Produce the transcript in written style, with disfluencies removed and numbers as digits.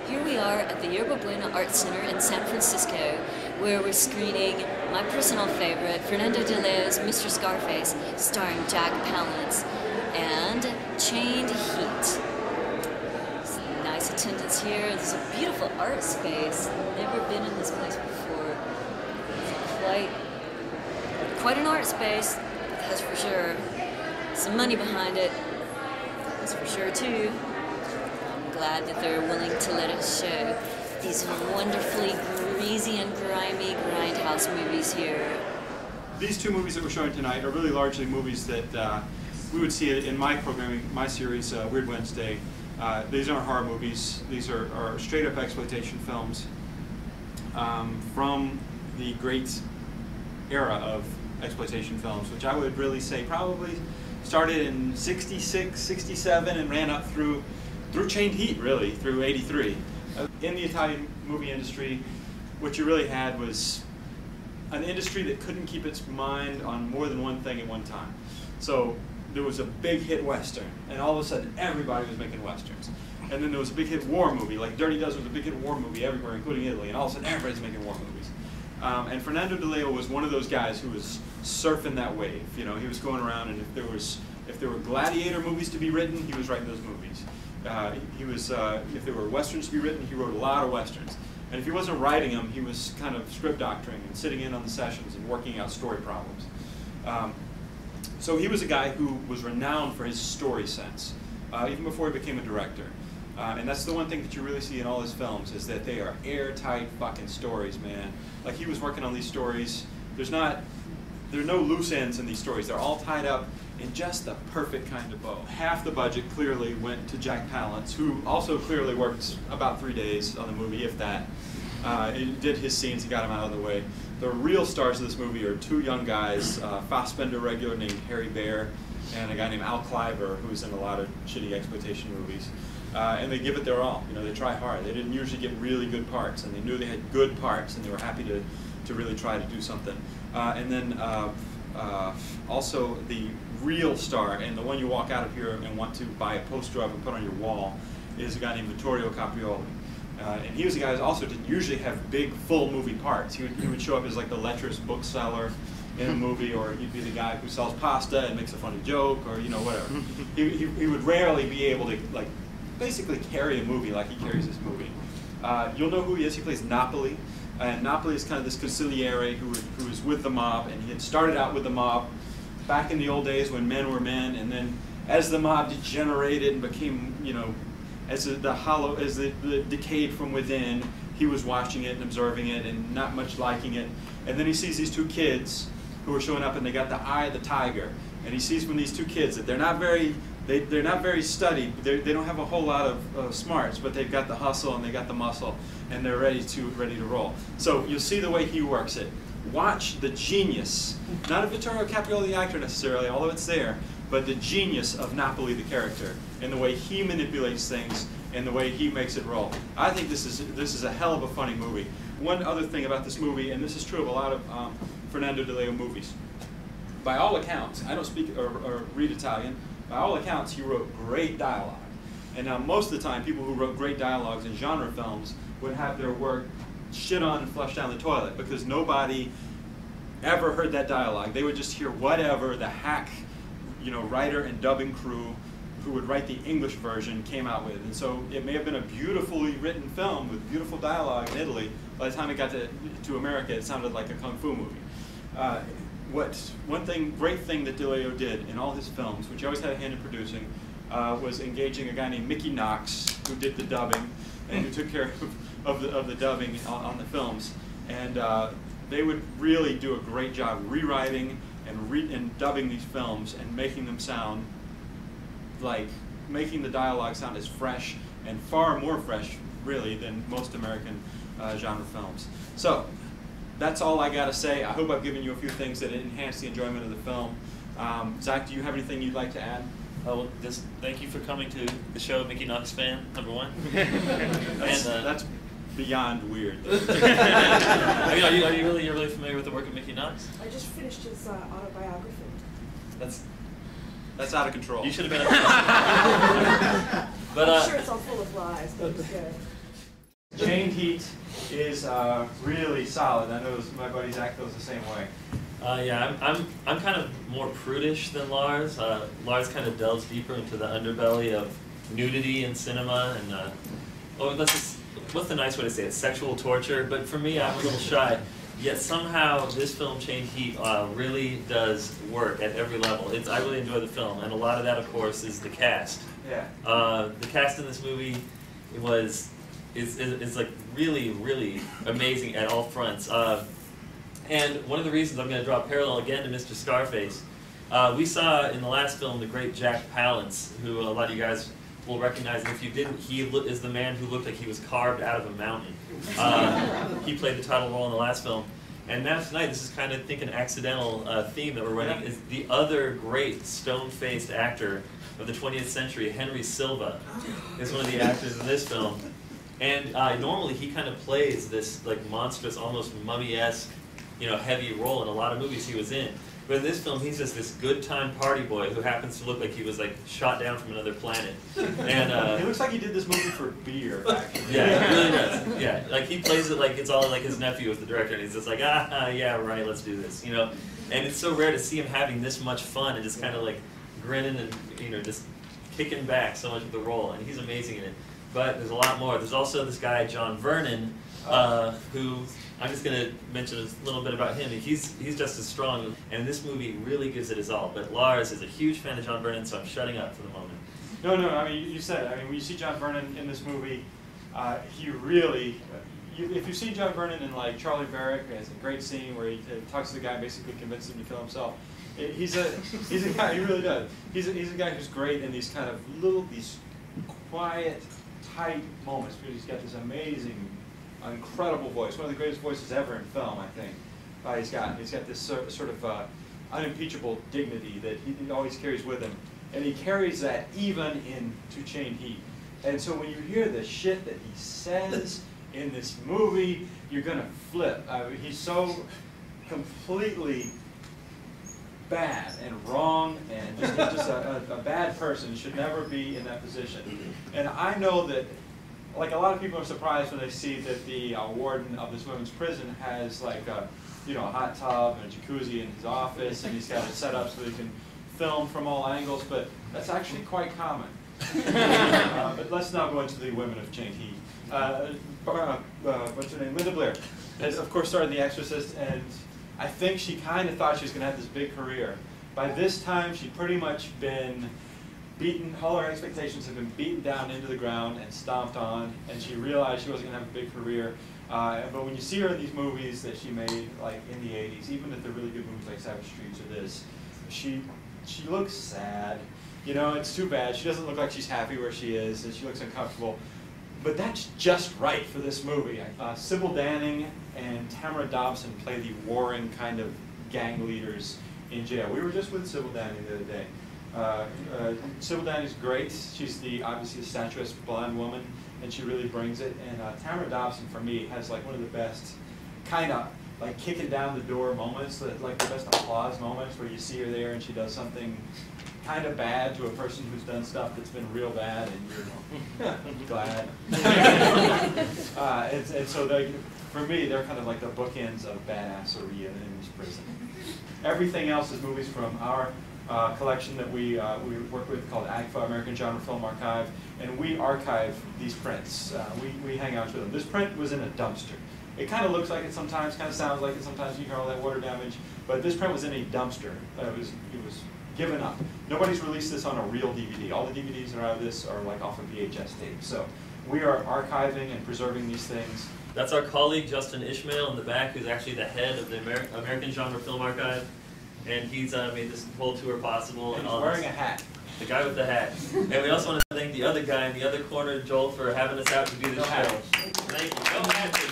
Here we are at the Yerba Buena Art Center in San Francisco, where we're screening my personal favorite, Fernando de Leo's Mr. Scarface, starring Jack Palance, and Chained Heat. Nice attendance here. There's a beautiful art space. Never been in this place before. It's quite an art space, that's for sure. Some money behind it, that's for sure too. I'm glad that they're willing to let us show these wonderfully greasy and grimy grindhouse movies here. These two movies that we're showing tonight are really largely movies that we would see in my programming, my series, Weird Wednesday. These aren't horror movies. These are straight-up exploitation films from the great era of exploitation films, which I would really say probably started in '66, '67, and ran up through Chained Heat, really, through '83. In the Italian movie industry, what you really had was an industry that couldn't keep its mind on more than one thing at one time. So there was a big hit Western, and all of a sudden everybody was making Westerns. And then there was a big hit war movie, like Dirty Dozen was a big hit war movie everywhere, including Italy, and all of a sudden everybody's making war movies. And Fernando de Leo was one of those guys who was surfing that wave. You know, he was going around, and if there were gladiator movies to be written, he was writing those movies. If there were Westerns to be written, he wrote a lot of Westerns. And if he wasn't writing them, he was kind of script doctoring and sitting in on the sessions and working out story problems. So he was a guy who was renowned for his story sense, even before he became a director. And that's the one thing that you really see in all his films, is that they are airtight fucking stories, man. Like, he was working on these stories. There are no loose ends in these stories. They're all tied up in just the perfect kind of bow. Half the budget clearly went to Jack Palance, who also clearly worked about 3 days on the movie, if that. He did his scenes, he got them out of the way. The real stars of this movie are two young guys, Fassbender regular named Harry Bear, and a guy named Al Cliver, who's in a lot of shitty exploitation movies. And they give it their all. You know, they try hard. They didn't usually get really good parts, and they knew they had good parts, and they were happy to really try to do something. And then also the real star, and the one you walk out of here and want to buy a poster of and put on your wall, is a guy named Vittorio Caprioli. And he was a guy who also didn't usually have big, full movie parts. He would show up as like the lecherous bookseller in a movie, or he'd be the guy who sells pasta and makes a funny joke, or you know, whatever. He would rarely be able to like basically carry a movie like he carries this movie. You'll know who he is. He plays Napoli. And Napoli is kind of this consigliere who was with the mob, and he had started out with the mob back in the old days when men were men, and then as the mob degenerated and became, you know, as the decayed from within, he was watching it and observing it and not much liking it. And then he sees these two kids who are showing up, and they got the eye of the tiger. And he sees from these two kids that they're not very studied. They don't have a whole lot of smarts, but they've got the hustle and they got the muscle, and they're ready to roll. So you'll see the way he works it. Watch the genius, not of Vittorio Caprioli the actor necessarily, although it's there, but the genius of Napoli the character, and the way he manipulates things and the way he makes it roll. I think this is a hell of a funny movie. One other thing about this movie, and this is true of a lot of Fernando de Leo movies. By all accounts, I don't speak or read Italian. By all accounts, he wrote great dialogue. And now most of the time, people who wrote great dialogues in genre films would have their work shit on and flushed down the toilet, because nobody ever heard that dialogue. They would just hear whatever the hack, you know, writer and dubbing crew who would write the English version came out with. And so it may have been a beautifully written film with beautiful dialogue in Italy. By the time it got to America, it sounded like a kung fu movie. One great thing that de Leo did in all his films, which he always had a hand in producing, was engaging a guy named Mickey Knox, who did the dubbing and who took care of the dubbing on the films. And they would really do a great job rewriting and dubbing these films and making them sound like, making the dialogue sound as fresh and far more fresh, really, than most American genre films. So that's all I got to say. I hope I've given you a few things that enhance the enjoyment of the film. Zach, do you have anything you'd like to add? Well, just thank you for coming to the show, Mickey Knox fan, #1. That's beyond weird. Are you really familiar with the work of Mickey Knox? I just finished his autobiography. That's out of control. You should have been. But I'm sure it's all full of lies, but it's good. Chained Heat is really solid. I know my buddy Zack feels the same way. Yeah, I'm kind of more prudish than Lars. Lars kind of delves deeper into the underbelly of nudity in cinema and what's the nice way to say it? Sexual torture. But for me, I'm a little shy. Yet somehow this film, Chained Heat, really does work at every level. I really enjoy the film, and a lot of that, of course, is the cast. Yeah. The cast in this movie is like really amazing at all fronts. And one of the reasons I'm going to draw a parallel again to Mr. Scarface, we saw in the last film the great Jack Palance, who a lot of you guys will recognize. And if you didn't, he is the man who looked like he was carved out of a mountain. He played the title role in the last film. And now tonight, this is kind of, I think, an accidental theme that we're running, is the other great stone-faced actor of the 20th century, Henry Silva, is one of the actors in this film. And normally he kind of plays this like monstrous, almost mummy-esque, heavy role in a lot of movies he was in. But in this film, he's just this good time party boy who happens to look like he was like shot down from another planet. And he looks like he did this movie for beer, actually. Yeah, he really does. Yeah, like he plays it like it's all like his nephew is the director, and he's just like, yeah, right, let's do this, And it's so rare to see him having this much fun and just kind of like grinning and just kicking back so much with the role, and he's amazing in it. But there's a lot more. There's also this guy John Vernon, who I'm just going to mention a little bit about him. He's just as strong, and this movie really gives it his all. But Lars is a huge fan of John Vernon, so I'm shutting up for the moment. No, I mean, you said it. I mean, when you see John Vernon in this movie, he really, if you see John Vernon in like Charlie Barrick, it's a great scene where he talks to the guy and basically convinces him to kill himself. He's a guy, he really does. He's a guy who's great in these kind of these quiet, tight moments, because he's got this amazing, incredible voice, one of the greatest voices ever in film, I think. He's got this sort of unimpeachable dignity that he always carries with him, and he carries that even into Chained Heat. And so when you hear the shit that he says in this movie, you're gonna flip. He's so completely bad and wrong, and just a bad person, should never be in that position. And I know that, like, a lot of people are surprised when they see that the warden of this women's prison has like a hot tub and a jacuzzi in his office, and he's got it set up so he can film from all angles, but that's actually quite common. But let's now go into the women of Chained Heat. What's her name? Linda Blair has, of course, starred in The Exorcist, and I think she kind of thought she was going to have this big career. By this time, she'd pretty much been beaten, all her expectations have been beaten down into the ground and stomped on, and she realized she wasn't going to have a big career. But when you see her in these movies that she made, like in the 80s, even if they're really good movies like Savage Streets or this, she looks sad. It's too bad. She doesn't look like she's happy where she is, and she looks uncomfortable. But that's just right for this movie. Sybil Danning and Tamara Dobson play the warring kind of gang leaders in jail. We were just with Sybil Danning the other day. Sybil Danning's great. She's obviously a statuesque blonde woman, and she really brings it. And Tamara Dobson, for me, has like one of the best kind of like kicking down the door moments, like the best applause moments, where you see her there and she does something kind of bad to a person who's done stuff that's been real bad, and you're glad. And so for me, they're kind of like the bookends of badassery in this prison. Everything else is movies from our collection that we work with called AGFA, American Genre Film Archive, and we archive these prints. We hang out with them. This print was in a dumpster. It kind of looks like it sometimes, kind of sounds like it sometimes. You hear all that water damage, but this print was in a dumpster. It was given up. Nobody's released this on a real DVD. All the DVDs that are out of this are like off of VHS tape. So we are archiving and preserving these things. That's our colleague Justin Ishmael in the back, who's actually the head of the American Genre Film Archive, and he's made this whole tour possible. And he's wearing a hat. The guy with the hat. And we also want to thank the other guy in the other corner, Joel, for having us out to do this show. Thank you.